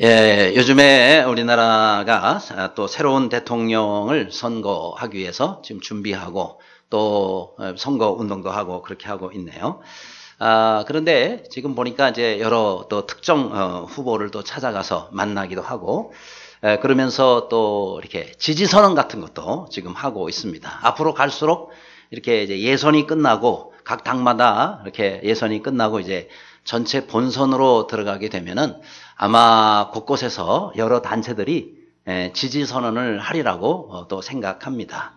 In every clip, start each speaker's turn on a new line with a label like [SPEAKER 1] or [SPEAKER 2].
[SPEAKER 1] 예, 요즘에 우리나라가 또 새로운 대통령을 선거하기 위해서 지금 준비하고 또 선거 운동도 하고 그렇게 하고 있네요. 그런데 지금 보니까 이제 여러 또 특정 후보를 또 찾아가서 만나기도 하고, 그러면서 또 이렇게 지지선언 같은 것도 지금 하고 있습니다. 앞으로 갈수록 이렇게 이제 예선이 끝나고 각 당마다 이렇게 예선이 끝나고 이제 전체 본선으로 들어가게 되면은 아마 곳곳에서 여러 단체들이 지지선언을 하리라고 또 생각합니다.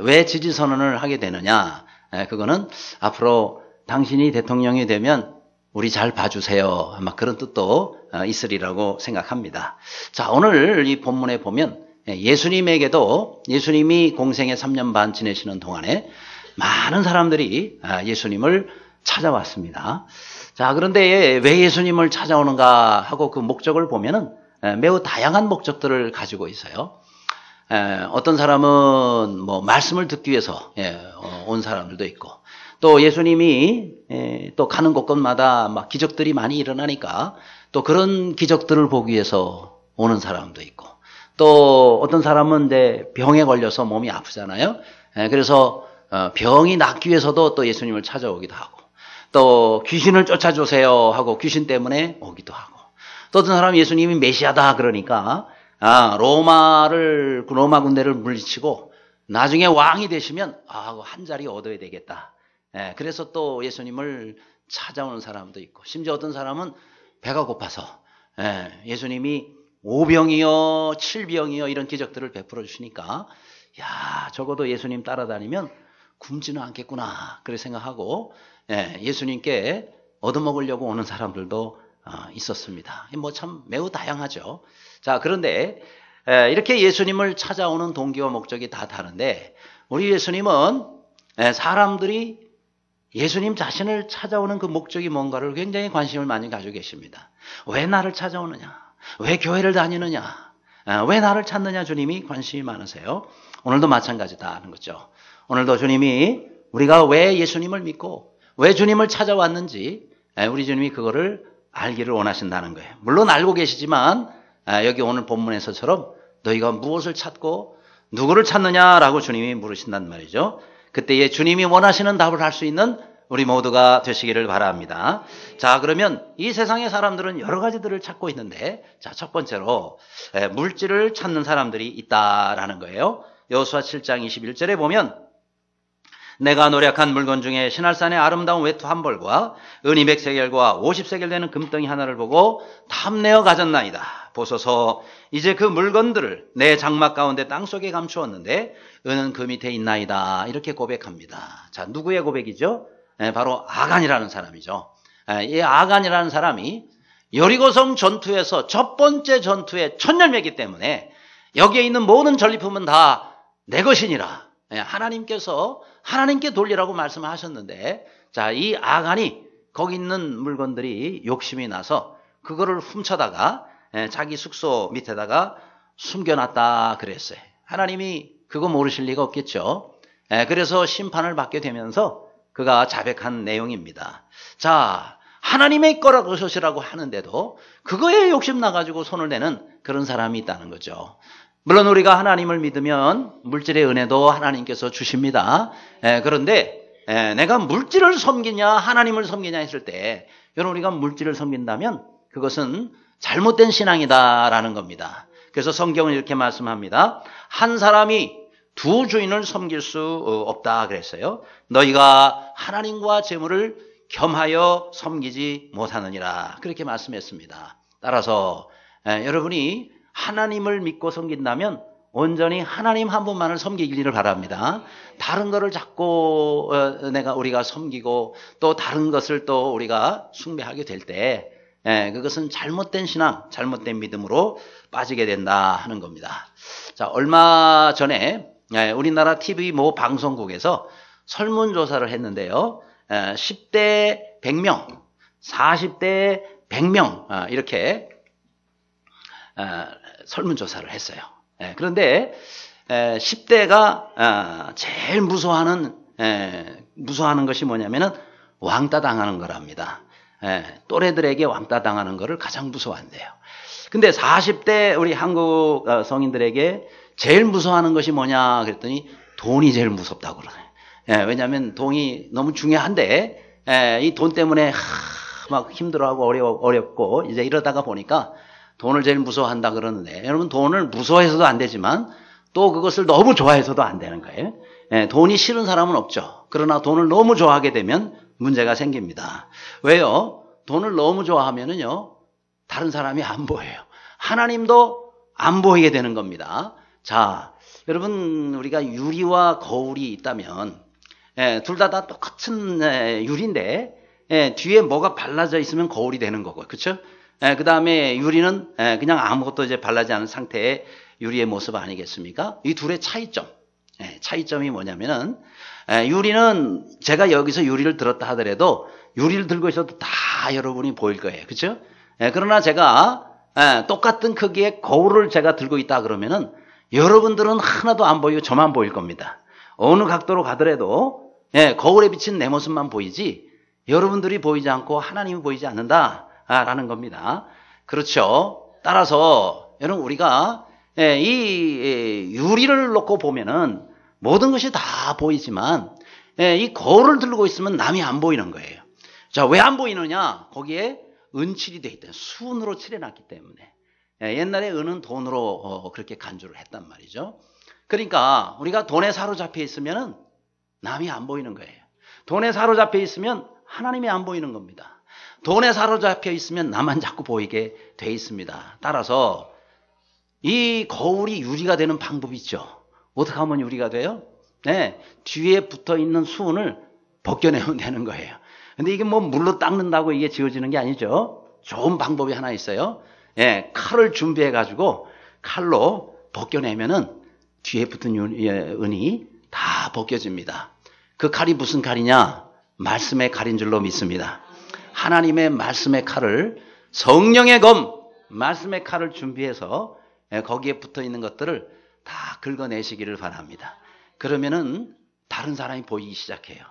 [SPEAKER 1] 왜 지지선언을 하게 되느냐? 그거는 앞으로 당신이 대통령이 되면 우리 잘 봐주세요. 아마 그런 뜻도 있으리라고 생각합니다. 자, 오늘 이 본문에 보면 예수님에게도 예수님이 공생애 3년 반 지내시는 동안에 많은 사람들이 예수님을 찾아왔습니다. 자, 그런데 왜 예수님을 찾아오는가 하고 그 목적을 보면은 매우 다양한 목적들을 가지고 있어요. 어떤 사람은 뭐 말씀을 듣기 위해서 온 사람들도 있고, 또 예수님이 또 가는 곳곳마다 막 기적들이 많이 일어나니까 또 그런 기적들을 보기 위해서 오는 사람도 있고, 또 어떤 사람은 이제 병에 걸려서 몸이 아프잖아요. 그래서 병이 낫기 위해서도 또 예수님을 찾아오기도 하고, 또 귀신을 쫓아주세요 하고 귀신 때문에 오기도 하고, 또 어떤 사람은 예수님이 메시아다 그러니까 로마 군대를 물리치고 나중에 왕이 되시면 한 자리 얻어야 되겠다. 그래서 또 예수님을 찾아오는 사람도 있고, 심지어 어떤 사람은 배가 고파서 예수님이 5병이요 7병이요 이런 기적들을 베풀어 주시니까 적어도 예수님 따라다니면 굶지는 않겠구나 그렇게 생각하고 예수님께 얻어먹으려고 오는 사람들도 있었습니다. 뭐 참 매우 다양하죠. 자, 그런데 이렇게 예수님을 찾아오는 동기와 목적이 다 다른데, 우리 예수님은 사람들이 예수님 자신을 찾아오는 그 목적이 뭔가를 굉장히 관심을 많이 가지고 계십니다. 왜 나를 찾아오느냐? 왜 교회를 다니느냐? 왜 나를 찾느냐? 주님이 관심이 많으세요. 오늘도 마찬가지다 하는 거죠. 오늘도 주님이 우리가 왜 예수님을 믿고 왜 주님을 찾아왔는지 우리 주님이 그거를 알기를 원하신다는 거예요. 물론 알고 계시지만 여기 오늘 본문에서처럼 너희가 무엇을 찾고 누구를 찾느냐라고 주님이 물으신단 말이죠. 그때에 주님이 원하시는 답을 할 수 있는 우리 모두가 되시기를 바랍니다. 자, 그러면 이 세상의 사람들은 여러 가지들을 찾고 있는데, 자, 첫 번째로 물질을 찾는 사람들이 있다라는 거예요. 여호수아 7장 21절에 보면, 내가 노력한 물건 중에 신할산의 아름다운 외투 한 벌과 은 200세겔과 50세겔 되는 금덩이 하나를 보고 탐내어 가졌나이다. 보소서, 이제 그 물건들을 내 장막 가운데 땅속에 감추었는데 은은 그 밑에 있나이다. 이렇게 고백합니다. 자, 누구의 고백이죠? 바로 아간이라는 사람이죠. 이 아간이라는 사람이 여리고성 전투에서 첫 번째 전투의 첫열매이기 때문에 여기에 있는 모든 전리품은 다 내 것이니라. 하나님께서 하나님께 돌리라고 말씀하셨는데, 자, 이 아간이 거기 있는 물건들이 욕심이 나서 그거를 훔쳐다가 자기 숙소 밑에다가 숨겨놨다 그랬어요. 하나님이 그거 모르실 리가 없겠죠. 그래서 심판을 받게 되면서 그가 자백한 내용입니다. 자, 하나님의 거라고 것이라고 하는데도 그거에 욕심 나가지고 손을 대는 그런 사람이 있다는 거죠. 물론 우리가 하나님을 믿으면 물질의 은혜도 하나님께서 주십니다. 그런데 내가 물질을 섬기냐 하나님을 섬기냐 했을 때, 여러분, 우리가 물질을 섬긴다면 그것은 잘못된 신앙이다라는 겁니다. 그래서 성경은 이렇게 말씀합니다. 한 사람이 두 주인을 섬길 수 없다 그랬어요. 너희가 하나님과 재물을 겸하여 섬기지 못하느니라 그렇게 말씀했습니다. 따라서 여러분이 하나님을 믿고 섬긴다면 온전히 하나님 한 분만을 섬기기를 바랍니다. 다른 거를 자꾸 우리가 섬기고 또 다른 것을 또 우리가 숭배하게 될 때 그것은 잘못된 신앙, 잘못된 믿음으로 빠지게 된다 하는 겁니다. 자, 얼마 전에 우리나라 TV 모 방송국에서 설문조사를 했는데요. 10대 100명, 40대 100명 이렇게 설문조사를 했어요. 그런데 10대가 제일 무서워하는 것이 뭐냐면은 왕따 당하는 거랍니다. 또래들에게 왕따 당하는 것을 가장 무서워한대요. 근데 40대 우리 한국 성인들에게 제일 무서워하는 것이 뭐냐 그랬더니 돈이 제일 무섭다고 그러네. 왜냐하면 돈이 너무 중요한데 이 돈 때문에 막 힘들어하고 어렵고 이제 이러다가 보니까 돈을 제일 무서워한다 그러는데 여러분 돈을 무서워해서도 안 되지만 또 그것을 너무 좋아해서도 안 되는 거예요. 돈이 싫은 사람은 없죠. 그러나 돈을 너무 좋아하게 되면 문제가 생깁니다. 왜요? 돈을 너무 좋아하면은요 다른 사람이 안 보여요. 하나님도 안 보이게 되는 겁니다. 자, 여러분 우리가 유리와 거울이 있다면 둘 다 똑같은 유리인데 뒤에 뭐가 발라져 있으면 거울이 되는 거고요. 그렇죠? 그 다음에 유리는 그냥 아무것도 이제 발라지 않은 상태의 유리의 모습 아니겠습니까? 이 둘의 차이점. 차이점이 뭐냐면은 유리는 제가 여기서 유리를 들었다 하더라도 유리를 들고 있어도 다 여러분이 보일 거예요. 그렇죠? 그러나 제가 똑같은 크기의 거울을 제가 들고 있다 그러면은 여러분들은 하나도 안 보이고 저만 보일 겁니다. 어느 각도로 가더라도 거울에 비친 내 모습만 보이지 여러분들이 보이지 않고 하나님이 보이지 않는다라는 겁니다. 그렇죠? 따라서 여러분 우리가 이 유리를 놓고 보면은 모든 것이 다 보이지만 이 거울을 들고 있으면 남이 안 보이는 거예요. 자, 왜 안 보이느냐? 거기에 은칠이 돼 있다. 순으로 칠해놨기 때문에. 옛날에 은은 돈으로 그렇게 간주를 했단 말이죠. 그러니까 우리가 돈에 사로잡혀 있으면은 남이 안 보이는 거예요. 돈에 사로잡혀 있으면 하나님이 안 보이는 겁니다. 돈에 사로잡혀 있으면 나만 자꾸 보이게 돼 있습니다. 따라서 이 거울이 유리가 되는 방법이 있죠. 어떻게 하면 유리가 돼요? 뒤에 붙어 있는 수은을 벗겨내면 되는 거예요. 근데 이게 뭐 물로 닦는다고 이게 지워지는 게 아니죠. 좋은 방법이 하나 있어요. 칼을 준비해 가지고 칼로 벗겨내면은 뒤에 붙은 은이 다 벗겨집니다. 그 칼이 무슨 칼이냐? 말씀의 칼인 줄로 믿습니다. 하나님의 말씀의 칼을, 성령의 검, 말씀의 칼을 준비해서 거기에 붙어 있는 것들을 다 긁어내시기를 바랍니다. 그러면은 다른 사람이 보이기 시작해요.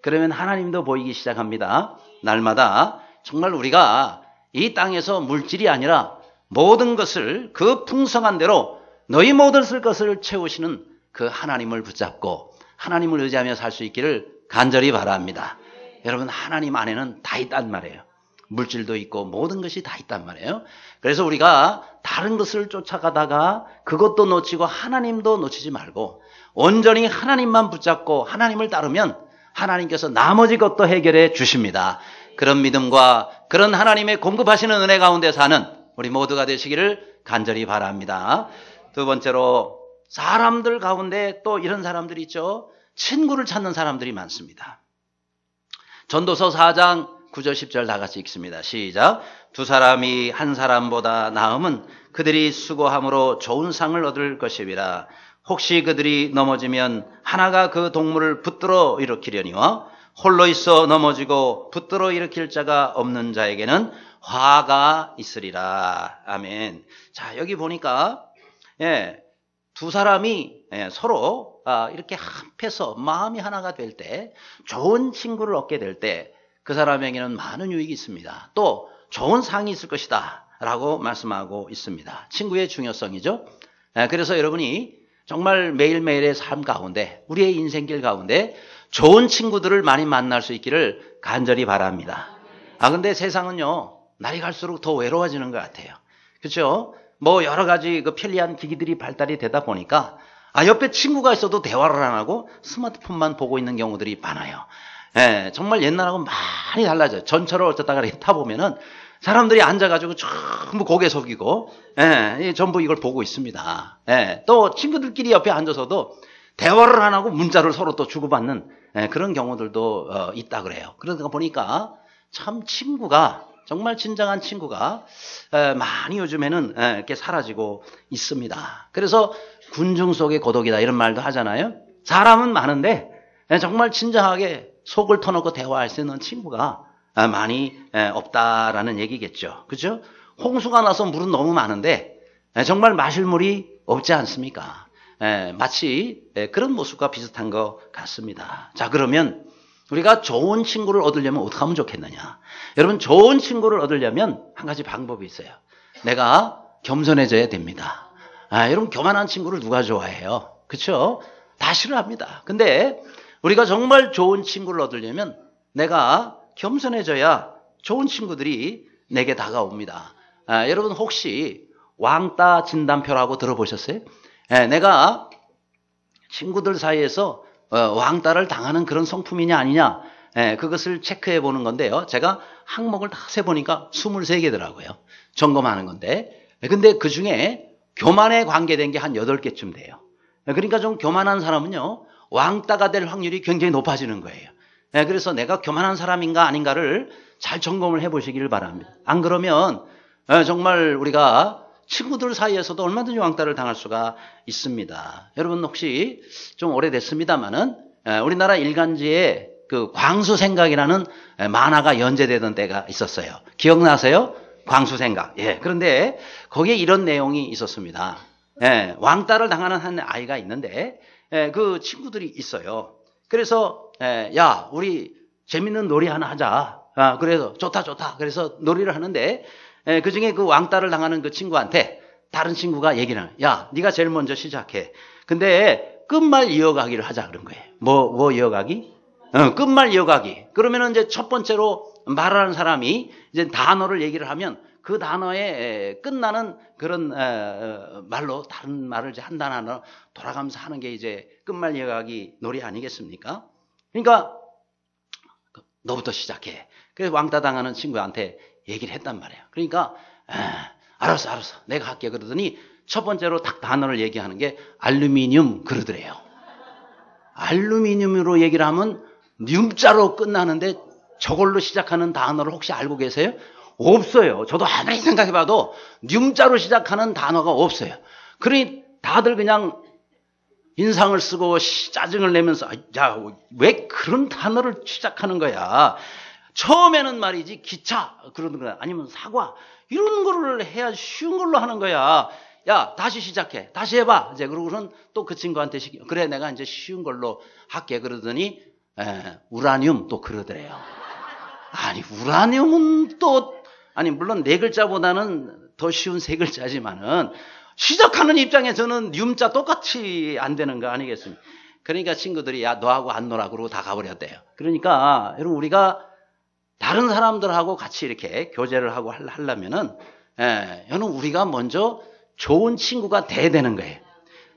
[SPEAKER 1] 그러면 하나님도 보이기 시작합니다. 날마다 정말 우리가 이 땅에서 물질이 아니라 모든 것을 그 풍성한 대로 너희 모든 쓸 것을 채우시는 그 하나님을 붙잡고 하나님을 의지하며 살 수 있기를 간절히 바랍니다. 여러분 하나님 안에는 다 있단 말이에요. 물질도 있고 모든 것이 다 있단 말이에요. 그래서 우리가 다른 것을 쫓아가다가 그것도 놓치고 하나님도 놓치지 말고 온전히 하나님만 붙잡고 하나님을 따르면 하나님께서 나머지 것도 해결해 주십니다. 그런 믿음과 그런 하나님의 공급하시는 은혜 가운데 사는 우리 모두가 되시기를 간절히 바랍니다. 두 번째로 사람들 가운데 또 이런 사람들이 있죠. 친구를 찾는 사람들이 많습니다. 전도서 4장 9절 10절 다 같이 읽습니다. 시작. 두 사람이 한 사람보다 나음은 그들이 수고함으로 좋은 상을 얻을 것이라. 혹시 그들이 넘어지면 하나가 그 동물을 붙들어 일으키려니와 홀로 있어 넘어지고 붙들어 일으킬 자가 없는 자에게는 화가 있으리라. 아멘. 자, 여기 보니까 두 사람이 서로 이렇게 합해서 마음이 하나가 될 때, 좋은 친구를 얻게 될 때 그 사람에게는 많은 유익이 있습니다. 또 좋은 상이 있을 것이다 라고 말씀하고 있습니다. 친구의 중요성이죠. 그래서 여러분이 정말 매일매일의 삶 가운데, 우리의 인생길 가운데 좋은 친구들을 많이 만날 수 있기를 간절히 바랍니다. 근데 세상은요, 날이 갈수록 더 외로워지는 것 같아요. 그렇죠? 뭐 여러 가지 그 편리한 기기들이 발달이 되다 보니까 옆에 친구가 있어도 대화를 안 하고 스마트폰만 보고 있는 경우들이 많아요. 정말 옛날하고 많이 달라져요. 전철을 어쩌다가 타보면은 사람들이 앉아가지고 전부 고개 숙이고 전부 이걸 보고 있습니다. 또 친구들끼리 옆에 앉아서도 대화를 안 하고 문자를 서로 또 주고받는 그런 경우들도 있다 그래요. 그러다 보니까 참 친구가, 정말 진정한 친구가 많이 요즘에는 이렇게 사라지고 있습니다. 그래서 군중 속의 고독이다 이런 말도 하잖아요. 사람은 많은데 정말 진정하게 속을 터놓고 대화할 수 있는 친구가 많이 없다라는 얘기겠죠. 그죠? 홍수가 나서 물은 너무 많은데 정말 마실 물이 없지 않습니까? 마치 그런 모습과 비슷한 것 같습니다. 자, 그러면 우리가 좋은 친구를 얻으려면 어떻게 하면 좋겠느냐? 여러분, 좋은 친구를 얻으려면 한 가지 방법이 있어요. 내가 겸손해져야 됩니다. 여러분, 교만한 친구를 누가 좋아해요? 그렇죠? 다 싫어합니다. 근데 우리가 정말 좋은 친구를 얻으려면 내가 겸손해져야 좋은 친구들이 내게 다가옵니다. 여러분, 혹시 왕따 진단표라고 들어보셨어요? 내가 친구들 사이에서 왕따를 당하는 그런 성품이냐 아니냐, 그것을 체크해 보는 건데요. 제가 항목을 다 세보니까 23개더라고요. 점검하는 건데. 근데 그 중에 교만에 관계된 게 한 8개쯤 돼요. 그러니까 좀 교만한 사람은요, 왕따가 될 확률이 굉장히 높아지는 거예요. 그래서 내가 교만한 사람인가 아닌가를 잘 점검을 해 보시기를 바랍니다. 안 그러면 정말 우리가 친구들 사이에서도 얼마든지 왕따를 당할 수가 있습니다. 여러분, 혹시 좀 오래됐습니다만은 우리나라 일간지에 그 광수생각이라는 만화가 연재되던 때가 있었어요. 기억나세요? 광수생각. 그런데 거기에 이런 내용이 있었습니다. 왕따를 당하는 한 아이가 있는데 그 친구들이 있어요. 그래서 야, 우리 재밌는 놀이 하나 하자. 그래서 좋다. 그래서 놀이를 하는데 그 중에 그 왕따를 당하는 그 친구한테 다른 친구가 얘기를 하는, 야, 네가 제일 먼저 시작해. 근데 끝말 이어가기를 하자 그런 거예요. 뭐 이어가기? 끝말 이어가기. 그러면은 이제 첫 번째로 말하는 사람이 이제 단어를 얘기를 하면 그 단어에 끝나는 그런 말로 다른 말을 이제 한 단어 돌아가면서 하는 게 이제 끝말 이어가기 놀이 아니겠습니까? 그러니까 너부터 시작해. 그래서 왕따 당하는 친구한테 얘기를 했단 말이에요. 그러니까 알았어 내가 할게 그러더니 첫 번째로 딱 단어를 얘기하는 게 알루미늄 그러더래요. 알루미늄으로 얘기를 하면 뇽자로 끝나는데 저걸로 시작하는 단어를 혹시 알고 계세요? 없어요. 저도 아무리 생각해봐도 뇽자로 시작하는 단어가 없어요. 그러니 다들 그냥 인상을 쓰고 짜증을 내면서, 야, 왜 그런 단어를 시작하는 거야? 처음에는 말이지 기차 그러는 거야, 아니면 사과 이런 거를 해야 쉬운 걸로 하는 거야. 야, 다시 시작해, 다시 해봐. 이제 그러고선 또 그 친구한테 그래, 내가 이제 쉬운 걸로 할게 그러더니 우라늄 또 그러더래요. 아니, 우라늄은 또 아니 물론 4글자보다는 더 쉬운 3글자지만은 시작하는 입장에서는 뇽자 똑같이 안 되는 거 아니겠습니까? 그러니까 친구들이 야, 너하고 안 놀아 그러고 다 가버렸대요. 그러니까 여러분, 우리가 다른 사람들하고 같이 이렇게 교제를 하고 하려면은 여러분, 우리가 먼저 좋은 친구가 돼야 되는 거예요.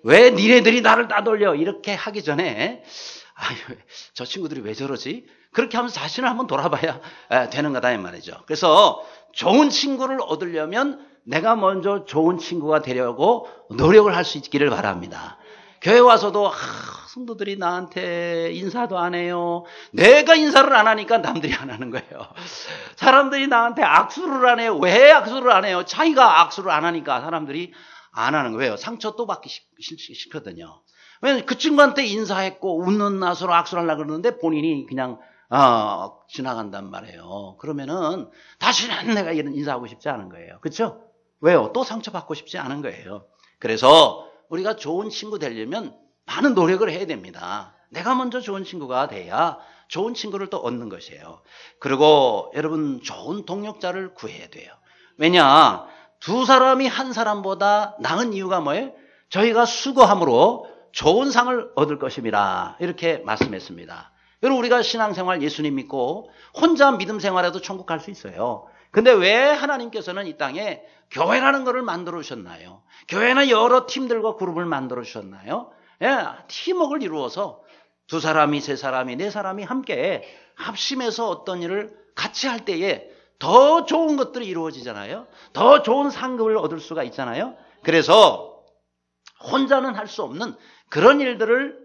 [SPEAKER 1] 왜 니네들이 나를 따돌려 이렇게 하기 전에 아유, 저 친구들이 왜 저러지? 그렇게 하면서 자신을 한번 돌아봐야 되는 거다 이 말이죠. 그래서 좋은 친구를 얻으려면 내가 먼저 좋은 친구가 되려고 노력을 할 수 있기를 바랍니다. 교회 와서도 성도들이 나한테 인사도 안 해요. 내가 인사를 안 하니까 남들이 안 하는 거예요. 사람들이 나한테 악수를 안 해요. 왜 악수를 안 해요? 자기가 악수를 안 하니까 사람들이 안 하는 거예요. 상처 또 받기 싫거든요. 왜냐면 그 친구한테 인사했고 웃는 낯으로 악수를 하려고 그러는데 본인이 그냥 지나간단 말이에요. 그러면은 다시는 내가 이런 인사하고 싶지 않은 거예요. 그렇죠? 왜요? 또 상처받고 싶지 않은 거예요. 그래서 우리가 좋은 친구 되려면 많은 노력을 해야 됩니다. 내가 먼저 좋은 친구가 돼야 좋은 친구를 또 얻는 것이에요. 그리고 여러분, 좋은 동역자를 구해야 돼요. 왜냐? 두 사람이 한 사람보다 나은 이유가 뭐예요? 저희가 수고함으로 좋은 상을 얻을 것입니다. 이렇게 말씀했습니다. 여러분, 우리가 신앙생활 예수님 믿고 혼자 믿음 생활해도 천국 갈 수 있어요. 근데 왜 하나님께서는 이 땅에 교회라는 것을 만들어 주셨나요? 교회는 여러 팀들과 그룹을 만들어 주셨나요? 팀워크를 이루어서 2사람이, 3사람이, 4사람이 함께 합심해서 어떤 일을 같이 할 때에 더 좋은 것들이 이루어지잖아요. 더 좋은 상급을 얻을 수가 있잖아요. 그래서 혼자는 할 수 없는 그런 일들을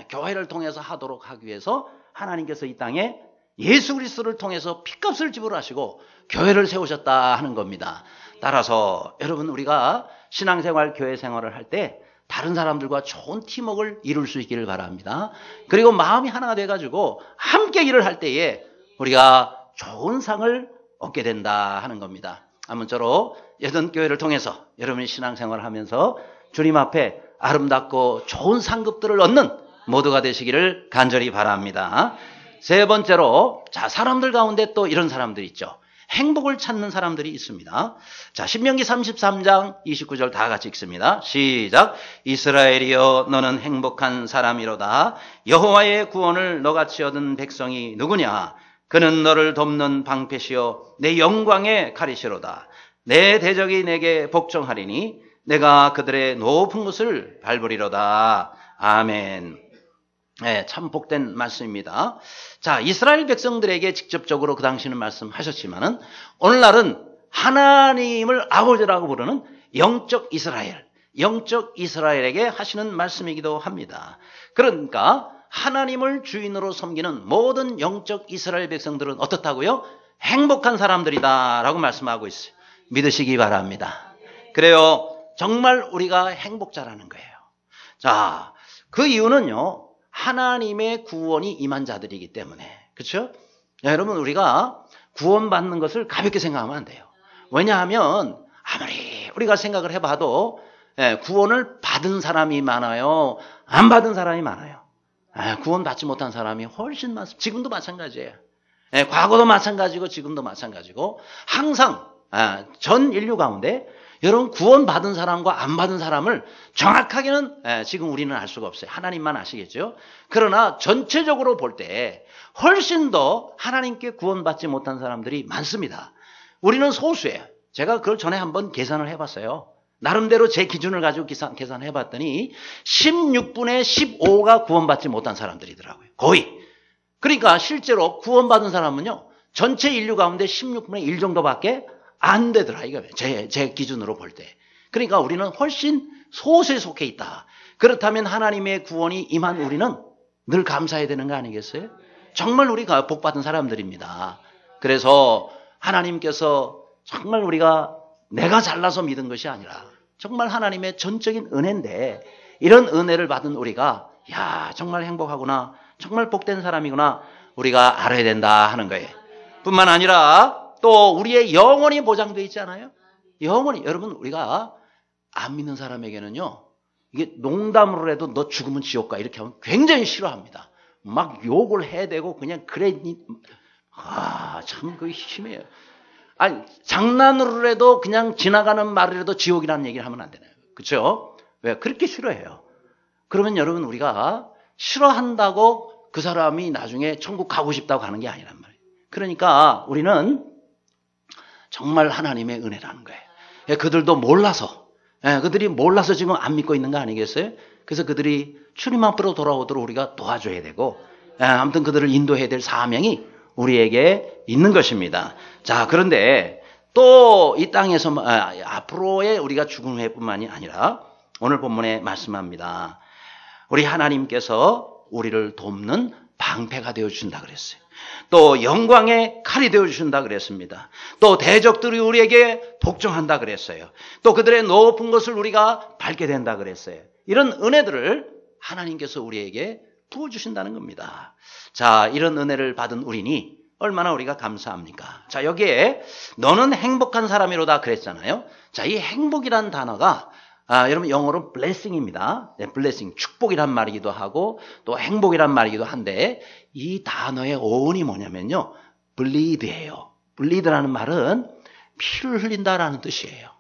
[SPEAKER 1] 교회를 통해서 하도록 하기 위해서 하나님께서 이 땅에 예수 그리스도를 통해서 핏값을 지불하시고 교회를 세우셨다 하는 겁니다. 따라서 여러분, 우리가 신앙생활, 교회 생활을 할 때 다른 사람들과 좋은 팀워크를 이룰 수 있기를 바랍니다. 그리고 마음이 하나가 돼가지고 함께 일을 할 때에 우리가 좋은 상을 얻게 된다 하는 겁니다. 아무쪼록 여전교회를 통해서 여러분이 신앙생활을 하면서 주님 앞에 아름답고 좋은 상급들을 얻는 모두가 되시기를 간절히 바랍니다. 세 번째로, 자, 사람들 가운데 또 이런 사람들이 있죠. 행복을 찾는 사람들이 있습니다. 자, 신명기 33장 29절 다 같이 읽습니다. 시작. 이스라엘이여 너는 행복한 사람이로다. 여호와의 구원을 너같이 얻은 백성이 누구냐? 그는 너를 돕는 방패시요 내 영광의 칼이시로다. 내 대적이 내게 복종하리니 내가 그들의 높은 곳을 밟으리로다. 아멘. 네, 참 복된 말씀입니다. 자, 이스라엘 백성들에게 직접적으로 그 당시는 말씀하셨지만은 오늘날은 하나님을 아버지라고 부르는 영적 이스라엘에게 하시는 말씀이기도 합니다. 그러니까 하나님을 주인으로 섬기는 모든 영적 이스라엘 백성들은 어떻다고요? 행복한 사람들이다라고 말씀하고 있어요. 믿으시기 바랍니다. 그래요. 정말 우리가 행복자라는 거예요. 자, 그 이유는요. 하나님의 구원이 임한 자들이기 때문에. 그렇죠? 여러분, 우리가 구원받는 것을 가볍게 생각하면 안 돼요. 왜냐하면 아무리 우리가 생각을 해봐도 구원을 받은 사람이 많아요. 안 받은 사람이 많아요. 구원받지 못한 사람이 훨씬 많습니다. 지금도 마찬가지예요. 과거도 마찬가지고 지금도 마찬가지고 항상 전 인류 가운데 여러분 구원받은 사람과 안 받은 사람을 정확하게는 지금 우리는 알 수가 없어요. 하나님만 아시겠죠. 그러나 전체적으로 볼 때 훨씬 더 하나님께 구원받지 못한 사람들이 많습니다. 우리는 소수예요. 제가 그걸 전에 한번 계산을 해봤어요. 나름대로 제 기준을 가지고 계산해봤더니 16분의 15가 구원받지 못한 사람들이더라고요. 거의. 그러니까 실제로 구원받은 사람은요. 전체 인류 가운데 16분의 1 정도밖에 안 되더라 이거예요. 제 기준으로 볼 때. 그러니까 우리는 훨씬 소수에 속해 있다. 그렇다면 하나님의 구원이 임한 우리는 늘 감사해야 되는 거 아니겠어요? 정말 우리가 복받은 사람들입니다. 그래서 하나님께서 정말 우리가 내가 잘나서 믿은 것이 아니라 정말 하나님의 전적인 은혜인데 이런 은혜를 받은 우리가 야 정말 행복하구나. 정말 복된 사람이구나. 우리가 알아야 된다 하는 거예요. 뿐만 아니라 또 우리의 영혼이 보장되어 있잖아요. 영혼이 여러분 우리가 안 믿는 사람에게는요. 이게 농담으로 해도 너 죽으면 지옥 가 이렇게 하면 굉장히 싫어합니다. 막 욕을 해대고 그냥 그래 참 그 심해요. 아니 장난으로 해도 그냥 지나가는 말이라도 지옥이라는 얘기를 하면 안 되나요? 그렇죠? 왜 그렇게 싫어해요? 그러면 여러분 우리가 싫어한다고 그 사람이 나중에 천국 가고 싶다고 하는 게 아니란 말이에요. 그러니까 우리는 정말 하나님의 은혜라는 거예요. 그들도 몰라서 그들이 몰라서 지금 안 믿고 있는 거 아니겠어요? 그래서 그들이 주님 앞으로 돌아오도록 우리가 도와줘야 되고 아무튼 그들을 인도해야 될 사명이 우리에게 있는 것입니다. 자, 그런데 또 이 땅에서 앞으로의 우리가 죽은 후에뿐만이 아니라 오늘 본문에 말씀합니다. 우리 하나님께서 우리를 돕는 방패가 되어주신다 그랬어요. 또 영광의 칼이 되어주신다 그랬습니다. 또 대적들이 우리에게 복종한다 그랬어요. 또 그들의 높은 것을 우리가 밟게 된다 그랬어요. 이런 은혜들을 하나님께서 우리에게 부어주신다는 겁니다. 자, 이런 은혜를 받은 우리니 얼마나 우리가 감사합니까? 자, 여기에 너는 행복한 사람이로다 그랬잖아요. 자, 이 행복이란 단어가 여러분 영어로 blessing입니다. 네, blessing, 축복이란 말이기도 하고 또 행복이란 말이기도 한데 이 단어의 어원이 뭐냐면요. bleed예요. bleed라는 말은 피를 흘린다라는 뜻이에요.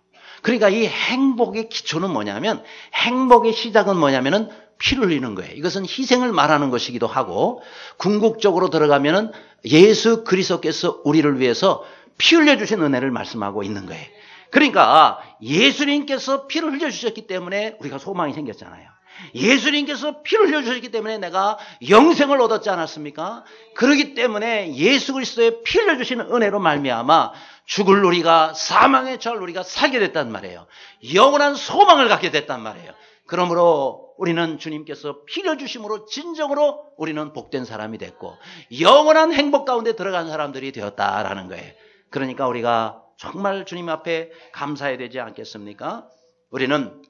[SPEAKER 1] 그러니까 이 행복의 기초는 뭐냐면 행복의 시작은 뭐냐면은 피를 흘리는 거예요. 이것은 희생을 말하는 것이기도 하고 궁극적으로 들어가면은 예수 그리스도께서 우리를 위해서 피 흘려주신 은혜를 말씀하고 있는 거예요. 그러니까 예수님께서 피를 흘려주셨기 때문에 우리가 소망이 생겼잖아요. 예수님께서 피를 흘려주셨기 때문에 내가 영생을 얻었지 않았습니까? 그렇기 때문에 예수 그리스도의 피 흘려주시는 은혜로 말미암아 죽을 우리가 사망에 처할 우리가 살게 됐단 말이에요. 영원한 소망을 갖게 됐단 말이에요. 그러므로 우리는 주님께서 피 흘려주심으로 진정으로 우리는 복된 사람이 됐고 영원한 행복 가운데 들어간 사람들이 되었다라는 거예요. 그러니까 우리가 정말 주님 앞에 감사해야 되지 않겠습니까? 우리는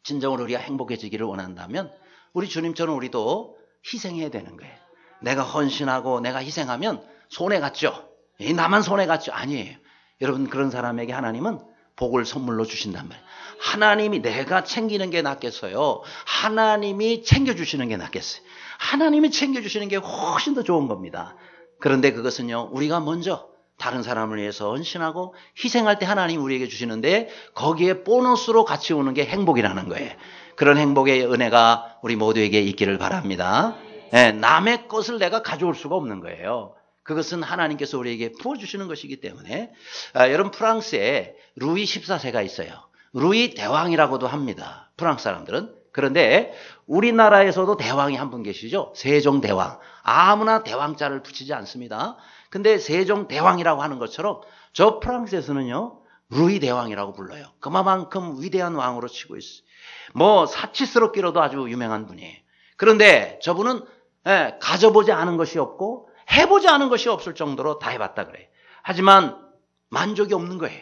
[SPEAKER 1] 진정으로 우리가 행복해지기를 원한다면 우리 주님처럼 우리도 희생해야 되는 거예요. 내가 헌신하고 내가 희생하면 손해갔죠. 나만 손해갔죠. 아니에요. 여러분 그런 사람에게 하나님은 복을 선물로 주신단 말이에요. 하나님이 내가 챙기는 게 낫겠어요? 하나님이 챙겨주시는 게 낫겠어요? 하나님이 챙겨주시는 게 훨씬 더 좋은 겁니다. 그런데 그것은요, 우리가 먼저 다른 사람을 위해서 헌신하고 희생할 때 하나님 우리에게 주시는데 거기에 보너스로 같이 오는 게 행복이라는 거예요. 그런 행복의 은혜가 우리 모두에게 있기를 바랍니다. 네, 남의 것을 내가 가져올 수가 없는 거예요. 그것은 하나님께서 우리에게 부어주시는 것이기 때문에 여러분 프랑스에 루이 14세가 있어요. 루이 대왕이라고도 합니다. 프랑스 사람들은. 그런데 우리나라에서도 대왕이 한 분 계시죠. 세종대왕. 아무나 대왕자를 붙이지 않습니다. 근데 세종대왕이라고 하는 것처럼 저 프랑스에서는요. 루이 대왕이라고 불러요. 그만큼 위대한 왕으로 치고 있어요. 뭐 사치스럽기로도 아주 유명한 분이에요. 그런데 저분은 가져보지 않은 것이 없고 해보지 않은 것이 없을 정도로 다 해봤다 그래요. 하지만 만족이 없는 거예요.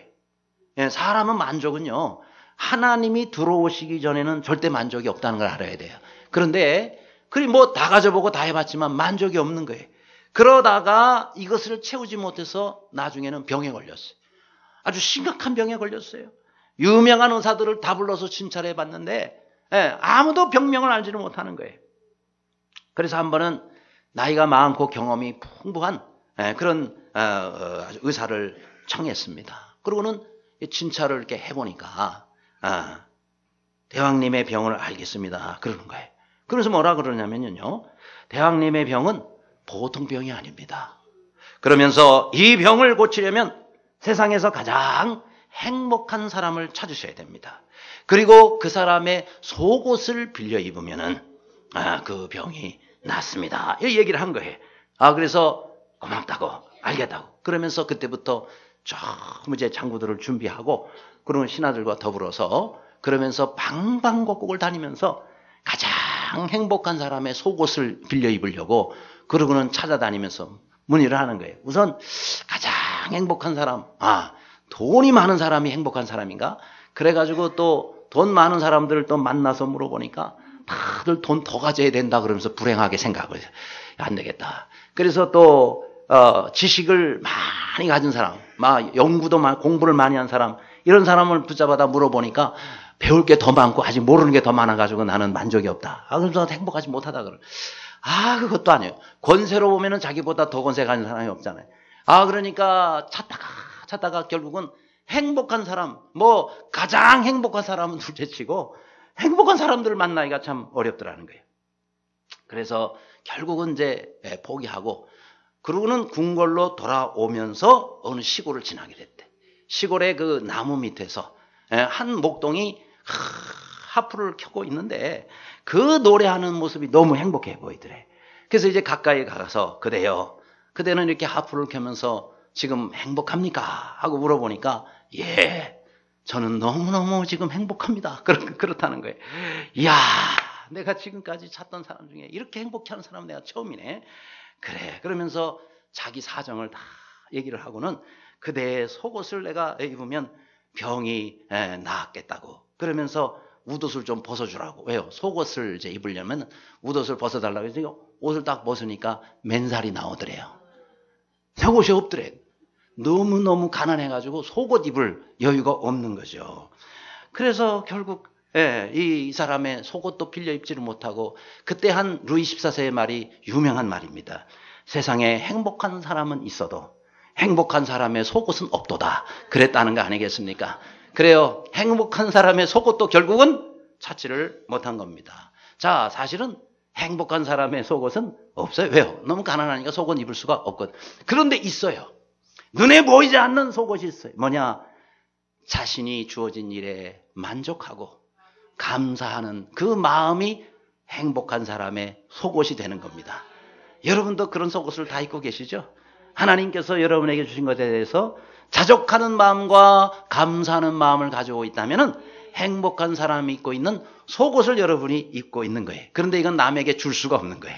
[SPEAKER 1] 사람은 만족은요. 하나님이 들어오시기 전에는 절대 만족이 없다는 걸 알아야 돼요. 그런데 뭐 다 가져보고 다 해봤지만 만족이 없는 거예요. 그러다가 이것을 채우지 못해서 나중에는 병에 걸렸어요. 아주 심각한 병에 걸렸어요. 유명한 의사들을 다 불러서 진찰해 봤는데 아무도 병명을 알지를 못하는 거예요. 그래서 한 번은 나이가 많고 경험이 풍부한 그런 의사를 청했습니다. 그러고는 진찰을 이렇게 해보니까 대왕님의 병을 알겠습니다. 그러는 거예요. 그래서 뭐라 그러냐면요. 대왕님의 병은 보통 병이 아닙니다. 그러면서 이 병을 고치려면 세상에서 가장 행복한 사람을 찾으셔야 됩니다. 그리고 그 사람의 속옷을 빌려 입으면은 그 병이 낫습니다. 이 얘기를 한 거예요. 그래서 고맙다고 알겠다고 그러면서 그때부터 좀 이제 장구들을 준비하고 그런 신하들과 더불어서 그러면서 방방곡곡을 다니면서 가장 행복한 사람의 속옷을 빌려 입으려고 그러고는 찾아다니면서 문의를 하는 거예요. 우선 가장 행복한 사람, 돈이 많은 사람이 행복한 사람인가? 그래가지고 또 돈 많은 사람들을 또 만나서 물어보니까 다들 돈 더 가져야 된다 그러면서 불행하게 생각을 해요. 안 되겠다. 그래서 또 지식을 많이 가진 사람, 연구도 많고 공부를 많이 한 사람, 이런 사람을 붙잡아다 물어보니까 배울 게 더 많고 아직 모르는 게 더 많아가지고 나는 만족이 없다. 그래서 행복하지 못하다 그래. 그것도 아니에요. 권세로 보면은 자기보다 더 권세 가진 사람이 없잖아요. 그러니까 찾다가 결국은 행복한 사람, 가장 행복한 사람은 둘째치고 행복한 사람들을 만나기가 참 어렵더라는 거예요. 그래서 결국은 이제 포기하고 그러고는 궁궐로 돌아오면서 어느 시골을 지나게 됐대. 시골의 그 나무 밑에서 한 목동이 하프를 켜고 있는데 그 노래하는 모습이 너무 행복해 보이더래. 그래서 이제 가까이 가서 그대는 이렇게 하프를 켜면서 지금 행복합니까? 하고 물어보니까 예, 저는 너무너무 지금 행복합니다. 그렇다는 거예요. 이야, 내가 지금까지 찾던 사람 중에 이렇게 행복해하는 사람은 내가 처음이네. 그래. 그러면서 자기 사정을 다 얘기를 하고는 그대의 속옷을 내가 입으면 병이 나았겠다고. 그러면서 웃옷을 좀 벗어주라고. 왜요? 속옷을 이제 입으려면 웃옷을 벗어달라고 해서 옷을 딱 벗으니까 맨살이 나오더래요. 속옷이 없더래. 너무너무 가난해가지고 속옷 입을 여유가 없는 거죠. 그래서 결국 이 사람의 속옷도 빌려 입지를 못하고 그때 한 루이 14세의 말이 유명한 말입니다. 세상에 행복한 사람은 있어도 행복한 사람의 속옷은 없도다. 그랬다는 거 아니겠습니까? 그래요. 행복한 사람의 속옷도 결국은 찾지를 못한 겁니다. 자, 사실은 행복한 사람의 속옷은 없어요. 왜요? 너무 가난하니까 속옷 입을 수가 없거든. 그런데 있어요. 눈에 보이지 않는 속옷이 있어요. 뭐냐? 자신이 주어진 일에 만족하고 감사하는 그 마음이 행복한 사람의 속옷이 되는 겁니다. 여러분도 그런 속옷을 다 입고 계시죠? 하나님께서 여러분에게 주신 것에 대해서 자족하는 마음과 감사하는 마음을 가지고 있다면 행복한 사람이 입고 있는 속옷을 여러분이 입고 있는 거예요. 그런데 이건 남에게 줄 수가 없는 거예요.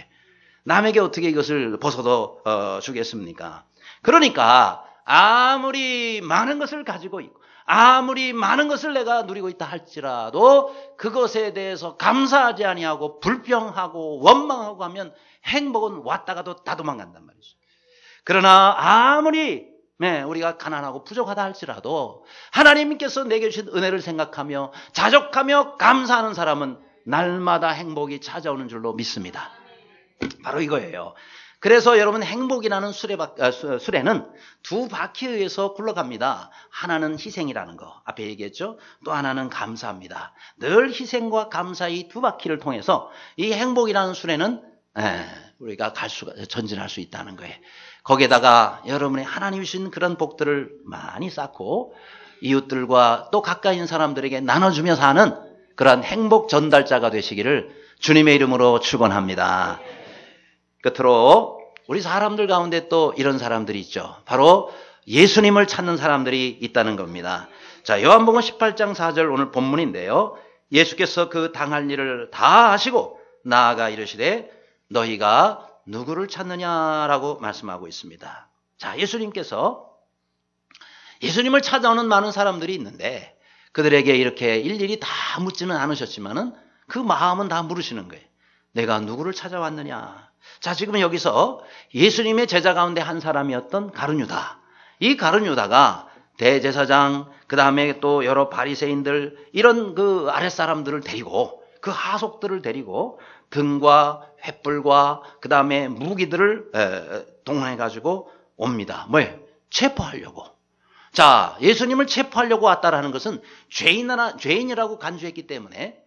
[SPEAKER 1] 남에게 어떻게 이것을 벗어도 주겠습니까? 그러니까 아무리 많은 것을 가지고 있고 아무리 많은 것을 내가 누리고 있다 할지라도 그것에 대해서 감사하지 아니하고 불평하고 원망하고 하면 행복은 왔다가도 다 도망간단 말이죠. 그러나 아무리 네, 우리가 가난하고 부족하다 할지라도 하나님께서 내게 주신 은혜를 생각하며 자족하며 감사하는 사람은 날마다 행복이 찾아오는 줄로 믿습니다. 바로 이거예요. 그래서 여러분 행복이라는 수레는 두 바퀴에 의해서 굴러갑니다. 하나는 희생이라는 거 앞에 얘기했죠. 또 하나는 감사합니다. 늘 희생과 감사 이 두 바퀴를 통해서 이 행복이라는 수레는 우리가 전진할 수 있다는 거예요. 거기에다가 여러분이 하나님이 주신 그런 복들을 많이 쌓고 이웃들과 또 가까이 있는 사람들에게 나눠주며 사는 그러한 행복 전달자가 되시기를 주님의 이름으로 축원합니다. 끝으로 우리 사람들 가운데 또 이런 사람들이 있죠. 바로 예수님을 찾는 사람들이 있다는 겁니다. 자, 요한복음 18장 4절 오늘 본문인데요. 예수께서 그 당할 일을 다 하시고 나아가 이르시되 너희가 누구를 찾느냐라고 말씀하고 있습니다. 자, 예수님을 찾아오는 많은 사람들이 있는데 그들에게 이렇게 일일이 다 묻지는 않으셨지만은 그 마음은 다 물으시는 거예요. 내가 누구를 찾아왔느냐. 자, 지금 여기서 예수님의 제자 가운데 한 사람이었던 가룟유다. 이 가룟유다가 대제사장, 그 다음에 또 여러 바리새인들 이런 그 아랫사람들을 데리고 그 하속들을 데리고 등과 횃불과 그 다음에 무기들을 동원해가지고 옵니다. 뭐예요? 체포하려고. 자, 예수님을 체포하려고 왔다라는 것은 죄인이라고 간주했기 때문에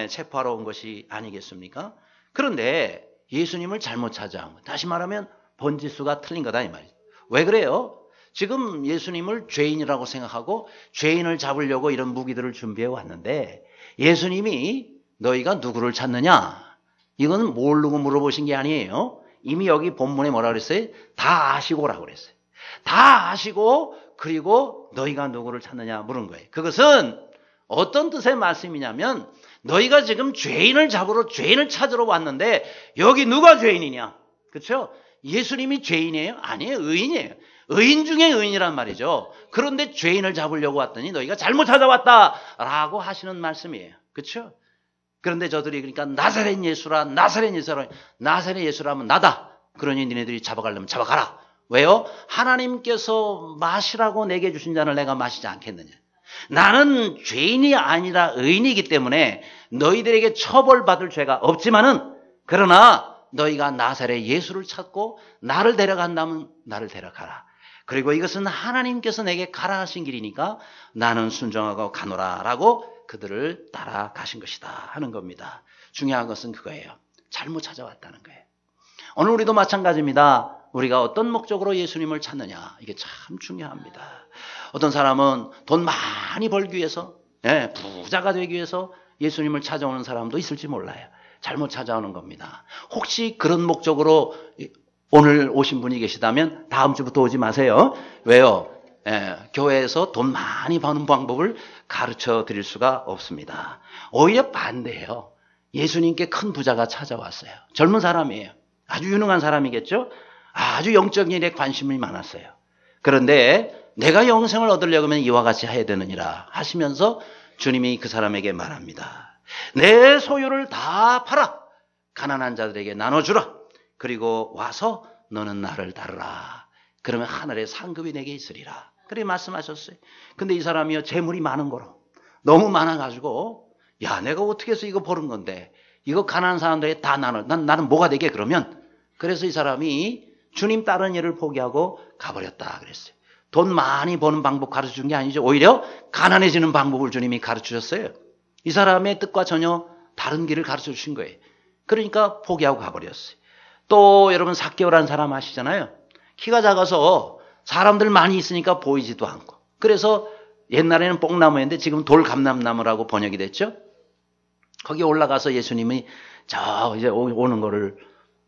[SPEAKER 1] 체포하러 온 것이 아니겠습니까? 그런데 예수님을 잘못 찾아온 거. 다시 말하면 번지수가 틀린 거다 이 말이죠. 왜 그래요? 지금 예수님을 죄인이라고 생각하고 죄인을 잡으려고 이런 무기들을 준비해 왔는데 예수님이 너희가 누구를 찾느냐? 이건 모르고 물어보신 게 아니에요. 이미 여기 본문에 뭐라 그랬어요? 다 아시고라고 그랬어요. 다 아시고 그리고 너희가 누구를 찾느냐 물은 거예요. 그것은 어떤 뜻의 말씀이냐면 너희가 지금 죄인을 찾으러 왔는데 여기 누가 죄인이냐? 그렇죠? 예수님이 죄인이에요? 아니에요. 의인이에요. 의인 중에 의인이란 말이죠. 그런데 죄인을 잡으려고 왔더니 너희가 잘못 찾아왔다라고 하시는 말씀이에요. 그렇죠? 그런데 저들이 그러니까 나사렛 예수라면 나다. 그러니 니네들이 잡아가려면 잡아가라. 왜요? 하나님께서 마시라고 내게 주신 잔을 내가 마시지 않겠느냐. 나는 죄인이 아니라 의인이기 때문에 너희들에게 처벌받을 죄가 없지만은 그러나 너희가 나사렛 예수를 찾고 나를 데려간다면 나를 데려가라. 그리고 이것은 하나님께서 내게 가라 하신 길이니까 나는 순종하고 가노라라고 그들을 따라가신 것이다 하는 겁니다. 중요한 것은 그거예요. 잘못 찾아왔다는 거예요. 오늘 우리도 마찬가지입니다. 우리가 어떤 목적으로 예수님을 찾느냐 이게 참 중요합니다. 어떤 사람은 돈 많이 벌기 위해서 부자가 되기 위해서 예수님을 찾아오는 사람도 있을지 몰라요. 잘못 찾아오는 겁니다. 혹시 그런 목적으로 오늘 오신 분이 계시다면 다음 주부터 오지 마세요. 왜요? 교회에서 돈 많이 버는 방법을 가르쳐 드릴 수가 없습니다. 오히려 반대예요. 예수님께 큰 부자가 찾아왔어요. 젊은 사람이에요. 아주 유능한 사람이겠죠? 아주 영적인 일에 관심이 많았어요. 그런데 내가 영생을 얻으려고 하면 이와 같이 해야 되느니라 하시면서 주님이 그 사람에게 말합니다. 내 소유를 다 팔아 가난한 자들에게 나눠주라. 그리고 와서 너는 나를 따르라. 그러면 하늘의 상급이 내게 있으리라. 그렇게 말씀하셨어요. 근데 이 사람이요 재물이 많은 거로 너무 많아가지고 야 내가 어떻게 해서 이거 버는 건데 이거 가난한 사람들에게 다 나는 뭐가 되게 그러면 그래서 이 사람이 주님 따르는 일을 포기하고 가버렸다 그랬어요. 돈 많이 버는 방법 가르쳐준 게 아니죠. 오히려 가난해지는 방법을 주님이 가르쳐줬어요. 이 사람의 뜻과 전혀 다른 길을 가르쳐 주신 거예요. 그러니까 포기하고 가버렸어요. 또 여러분 삭개오라는 사람 아시잖아요. 키가 작아서 사람들 많이 있으니까 보이지도 않고 그래서 옛날에는 뽕나무였는데 지금 돌감람나무라고 번역이 됐죠. 거기 올라가서 예수님이 저 이제 오는 거를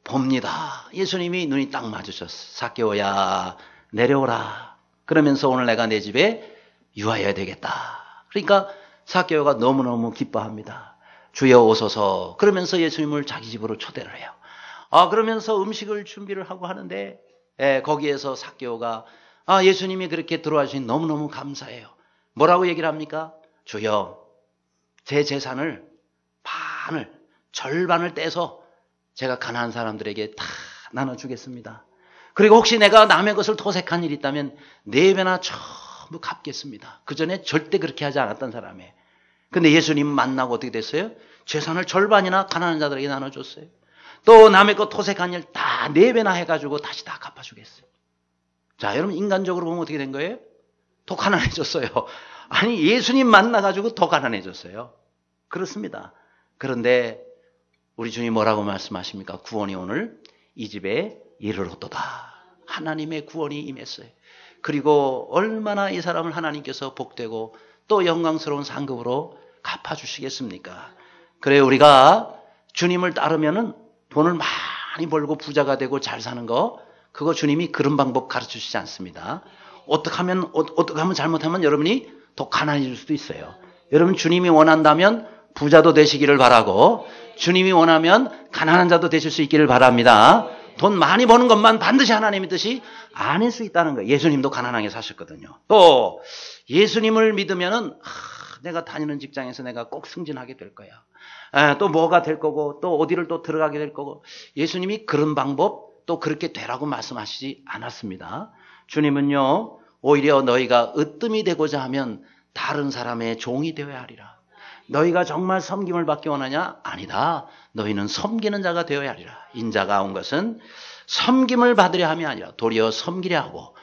[SPEAKER 1] 봅니다. 예수님이 눈이 딱 맞으셨어. 삭개오야 내려오라. 그러면서 오늘 내가 내 집에 유하여야 되겠다. 그러니까 삭개오가 너무너무 기뻐합니다. 주여 오소서. 그러면서 예수님을 자기 집으로 초대를 해요. 그러면서 음식을 준비를 하고 하는데 거기에서 삭개오가 예수님이 그렇게 들어와 주시니 너무너무 감사해요. 뭐라고 얘기를 합니까? 주여 제 재산을 절반을 떼서 제가 가난한 사람들에게 다 나눠주겠습니다. 그리고 혹시 내가 남의 것을 토색한 일이 있다면 4배나 전부 갚겠습니다. 그 전에 절대 그렇게 하지 않았던 사람이에요. 근데 예수님 만나고 어떻게 됐어요? 재산을 절반이나 가난한 자들에게 나눠줬어요. 또 남의 것 토색한 일 다 4배나 해가지고 다시 다 갚아주겠어요. 자, 여러분 인간적으로 보면 어떻게 된 거예요? 더 가난해졌어요. 아니 예수님 만나가지고 더 가난해졌어요. 그렇습니다. 그런데 우리 주님 뭐라고 말씀하십니까? 구원이 오늘 이 집에 이르렀도다. 하나님의 구원이 임했어요. 그리고 얼마나 이 사람을 하나님께서 복되고 또 영광스러운 상급으로 갚아주시겠습니까? 그래 우리가 주님을 따르면은 돈을 많이 벌고 부자가 되고 잘 사는 거, 그거 주님이 그런 방법 가르쳐주시지 않습니다. 어떻게 하면 잘못하면 여러분이 더 가난해질 수도 있어요. 여러분 주님이 원한다면 부자도 되시기를 바라고, 주님이 원하면 가난한 자도 되실 수 있기를 바랍니다. 돈 많이 버는 것만 반드시 하나님의 뜻이 아닐 수 있다는 거예요. 예수님도 가난하게 사셨거든요. 또 예수님을 믿으면은 내가 다니는 직장에서 내가 꼭 승진하게 될 거야. 또 뭐가 될 거고 또 어디를 또 들어가게 될 거고, 예수님이 그런 방법 또 그렇게 되라고 말씀하시지 않았습니다. 주님은요 오히려 너희가 으뜸이 되고자 하면 다른 사람의 종이 되어야 하리라. 너희가 정말 섬김을 받기 원하냐? 아니다. 너희는 섬기는 자가 되어야 하리라. 인자가 온 것은 섬김을 받으려 함이 아니라 도리어 섬기려 하고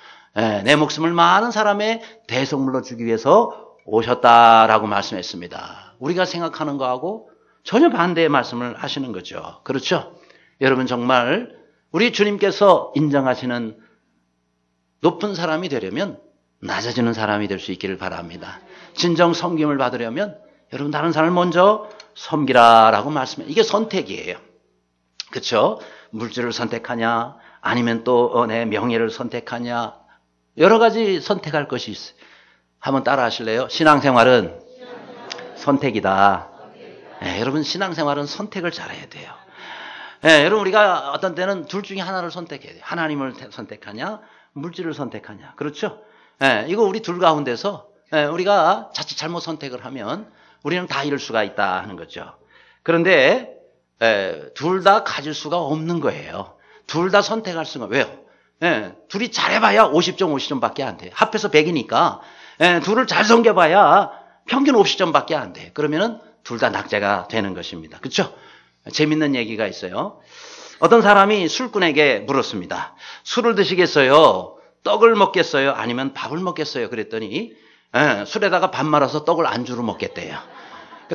[SPEAKER 1] 내 목숨을 많은 사람의 대속물로 주기 위해서 오셨다라고 말씀했습니다. 우리가 생각하는 거하고 전혀 반대의 말씀을 하시는 거죠. 그렇죠? 여러분 정말 우리 주님께서 인정하시는 높은 사람이 되려면 낮아지는 사람이 될 수 있기를 바랍니다. 진정 섬김을 받으려면 여러분 다른 사람을 먼저 섬기라라고 말씀해요. 이게 선택이에요. 그렇죠? 물질을 선택하냐 아니면 또 내 명예를 선택하냐, 여러 가지 선택할 것이 있어요. 한번 따라 하실래요? 신앙생활은 선택이다. 네, 여러분 신앙생활은 선택을 잘해야 돼요. 네, 여러분 우리가 어떤 때는 둘 중에 하나를 선택해야 돼요. 하나님을 선택하냐 물질을 선택하냐. 그렇죠? 네, 이거 우리 둘 가운데서 우리가 자칫 잘못 선택을 하면 우리는 다 잃을 수가 있다 하는 거죠. 그런데 둘 다 가질 수가 없는 거예요. 둘 다 선택할 수가. 왜요? 둘이 잘해봐야 50점 50점밖에 안 돼. 합해서 100이니까 둘을 잘 섬겨봐야 평균 50점밖에 안 돼. 그러면은 둘 다 낙제가 되는 것입니다. 그렇죠? 재밌는 얘기가 있어요. 어떤 사람이 술꾼에게 물었습니다. 술을 드시겠어요? 떡을 먹겠어요? 아니면 밥을 먹겠어요? 그랬더니 술에다가 밥 말아서 떡을 안주로 먹겠대요.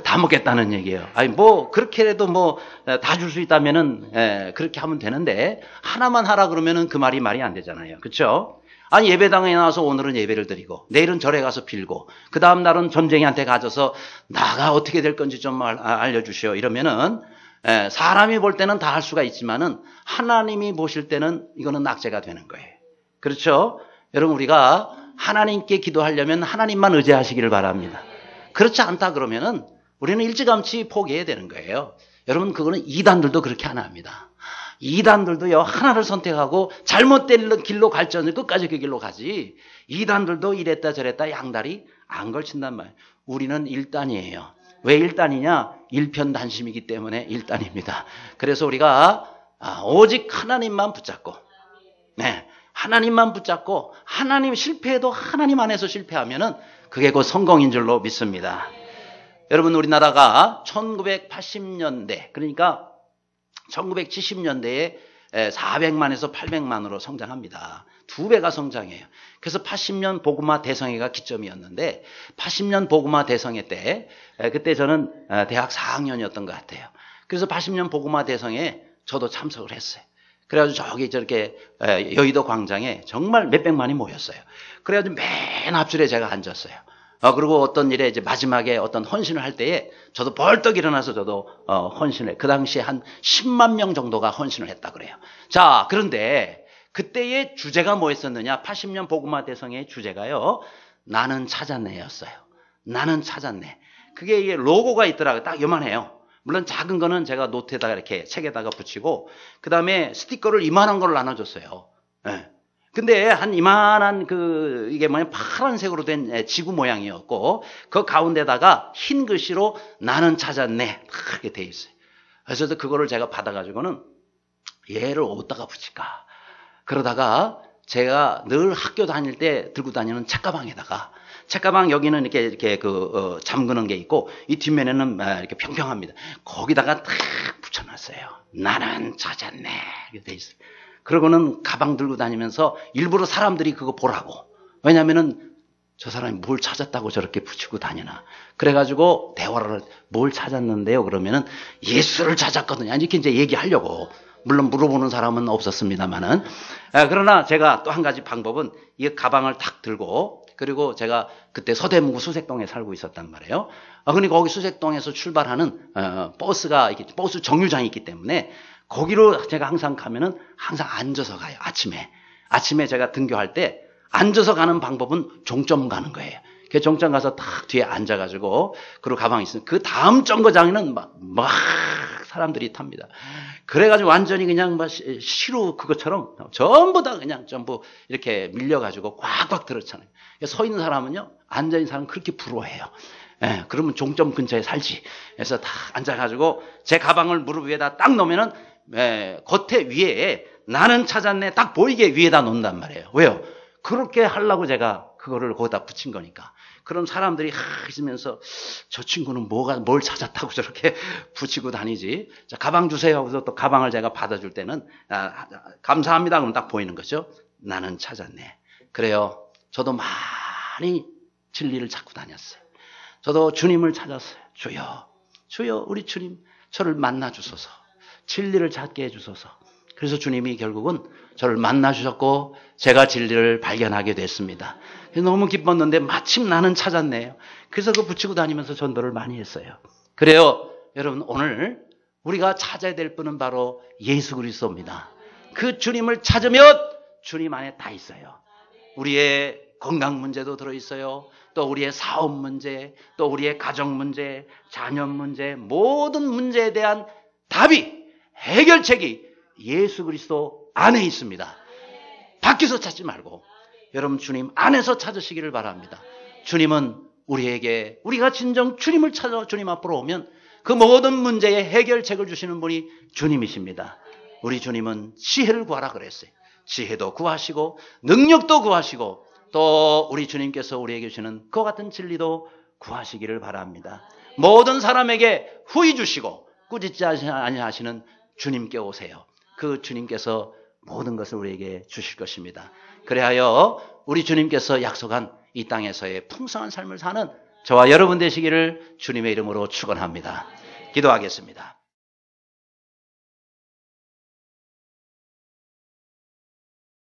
[SPEAKER 1] 다 먹겠다는 얘기예요. 아니 뭐 그렇게라도 뭐 다 줄 수 있다면은 그렇게 하면 되는데 하나만 하라 그러면은 그 말이 안 되잖아요. 그렇죠? 아니 예배당에 나와서 오늘은 예배를 드리고 내일은 절에 가서 빌고 그 다음 날은 점쟁이한테 가져서 나가 어떻게 될 건지 좀 알려주시오 이러면은 사람이 볼 때는 다 할 수가 있지만은 하나님이 보실 때는 이거는 낙제가 되는 거예요. 그렇죠? 여러분 우리가 하나님께 기도하려면 하나님만 의지하시기를 바랍니다. 그렇지 않다 그러면은 우리는 일찌감치 포기해야 되는 거예요. 여러분 그거는 이단들도 그렇게 안 합니다. 이단들도요 하나를 선택하고 잘못된 길로 갈지언정 끝까지 그 길로 가지. 이단들도 이랬다 저랬다 양다리 안 걸친단 말이에요. 우리는 일단이에요. 왜 일단이냐? 일편단심이기 때문에 일단입니다. 그래서 우리가 오직 하나님만 붙잡고 하나님만 붙잡고 하나님 실패해도 하나님 안에서 실패하면은 그게 곧 성공인 줄로 믿습니다. 여러분 우리나라가 1980년대 그러니까 1970년대에 400만에서 800만으로 성장합니다. 2배가 성장해요. 그래서 80년 복음화 대성회가 기점이었는데 80년 복음화 대성회 때 그때 저는 대학 4학년이었던 것 같아요. 그래서 80년 복음화 대성회에 저도 참석을 했어요. 그래가지고 저기 저렇게 여의도 광장에 정말 몇백만이 모였어요. 그래가지고 맨 앞줄에 제가 앉았어요. 그리고 어떤 일에 이제 마지막에 어떤 헌신을 할 때에 저도 벌떡 일어나서 저도 헌신을, 그 당시에 한 10만 명 정도가 헌신을 했다 그래요. 자, 그런데 그때의 주제가 뭐였었느냐? 80년 복음화 대성의 주제가요. 나는 찾았네였어요. 나는 찾았네. 그게 로고가 있더라고요. 딱 요만해요. 물론 작은 거는 제가 노트에다가 이렇게 책에다가 붙이고 그 다음에 스티커를 이만한 걸 나눠줬어요. 근데 한 이만한 이게 파란색으로 된 지구 모양이었고 그 가운데다가 흰 글씨로 나는 찾았네 그렇게 돼 있어요. 그래서 그거를 제가 받아가지고는 얘를 어디다가 붙일까? 그러다가 제가 늘 학교 다닐 때 들고 다니는 책가방에다가, 책가방 여기는 이렇게 잠그는 게 있고 이 뒷면에는 이렇게 평평합니다. 거기다가 탁 붙여놨어요. 나는 찾았네 이렇게 돼 있어요. 그러고는 가방 들고 다니면서 일부러 사람들이 그거 보라고. 왜냐면은 저 사람이 뭘 찾았다고 저렇게 붙이고 다니나. 그래가지고 대화를 뭘 찾았는데요. 그러면은 예수를 찾았거든요. 이렇게 이제 얘기하려고. 물론 물어보는 사람은 없었습니다만은. 그러나 제가 또 한 가지 방법은 이 가방을 탁 들고, 그리고 제가 그때 서대문구 수색동에 살고 있었단 말이에요. 그러니까 거기 수색동에서 출발하는 버스가, 버스 정류장이 있기 때문에 거기로 제가 항상 가면은 항상 앉아서 가요. 아침에 제가 등교할 때 앉아서 가는 방법은 종점 가는 거예요. 그 종점 가서 딱 뒤에 앉아가지고, 그리고 가방이 있으면 그 다음 정거장에는 막 사람들이 탑니다. 그래가지고 완전히 그냥 막 시루 그것처럼 전부 다 그냥 전부 이렇게 밀려가지고 꽉꽉 들었잖아요. 서 있는 사람은요, 앉아있는 사람은 그렇게 부러워해요. 그러면 종점 근처에 살지. 그래서 다 앉아가지고 제 가방을 무릎 위에다 딱 놓으면은, 겉에 위에 나는 찾았네 딱 보이게 위에다 놓는단 말이에요. 왜요? 그렇게 하려고 제가 그거를 거기다 붙인 거니까. 그럼 사람들이 있으면서 저 친구는 뭘 찾았다고 저렇게 붙이고 다니지. 자, 가방 주세요 하고서 또 가방을 제가 받아줄 때는 감사합니다 그러면 딱 보이는 거죠. 나는 찾았네. 그래요. 저도 많이 진리를 찾고 다녔어요. 저도 주님을 찾았어요. 주여 우리 주님 저를 만나 주소서. 진리를 찾게 해주소서. 그래서 주님이 결국은 저를 만나 주셨고 제가 진리를 발견하게 됐습니다. 그래서 너무 기뻤는데 마침 나는 찾았네요. 그래서 그거 붙이고 다니면서 전도를 많이 했어요. 그래요. 여러분, 오늘 우리가 찾아야 될 분은 바로 예수 그리스도입니다. 그 주님을 찾으면 주님 안에 다 있어요. 우리의 건강 문제도 들어있어요. 또 우리의 사업 문제, 또 우리의 가정 문제, 자녀 문제, 모든 문제에 대한 답이, 해결책이 예수 그리스도 안에 있습니다. 밖에서 찾지 말고 여러분 주님 안에서 찾으시기를 바랍니다. 주님은 우리에게, 우리가 진정 주님을 찾아 주님 앞으로 오면 그 모든 문제의 해결책을 주시는 분이 주님이십니다. 우리 주님은 지혜를 구하라 그랬어요. 지혜도 구하시고 능력도 구하시고 또 우리 주님께서 우리에게 주시는 그와 같은 진리도 구하시기를 바랍니다. 모든 사람에게 후히 주시고 꾸짖지 아니하시는 주님께 오세요. 그 주님께서 모든 것을 우리에게 주실 것입니다. 그래하여 우리 주님께서 약속한 이 땅에서의 풍성한 삶을 사는 저와 여러분 되시기를 주님의 이름으로 축원합니다. 기도하겠습니다.